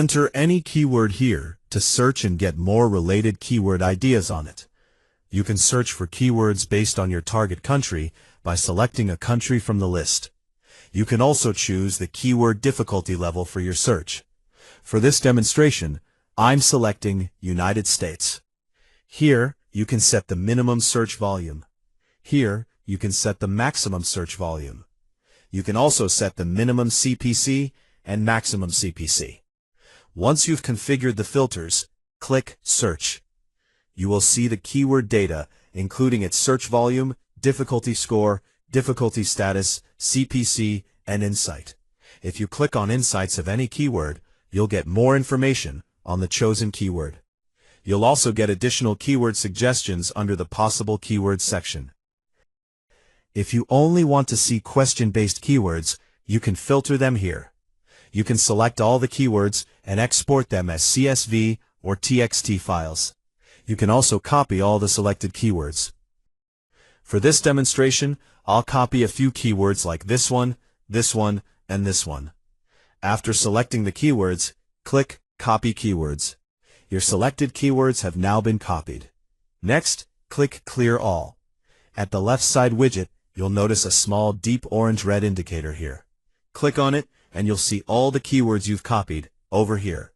Enter any keyword here to search and get more related keyword ideas on it. You can search for keywords based on your target country by selecting a country from the list. You can also choose the keyword difficulty level for your search. For this demonstration, I'm selecting United States. Here, you can set the minimum search volume. Here, you can set the maximum search volume. You can also set the minimum CPC and maximum CPC. Once you've configured the filters, click Search. You will see the keyword data, including its search volume, difficulty score, difficulty status, CPC, and insight. If you click on insights of any keyword, you'll get more information on the chosen keyword. You'll also get additional keyword suggestions under the possible keywords section. If you only want to see question-based keywords, you can filter them here. You can select all the keywords and export them as CSV or TXT files. You can also copy all the selected keywords. For this demonstration, I'll copy a few keywords like this one, and this one. After selecting the keywords, click Copy Keywords. Your selected keywords have now been copied. Next, click Clear All. At the left side widget, you'll notice a small deep orange-red indicator here. Click on it, and you'll see all the keywords you've copied over here.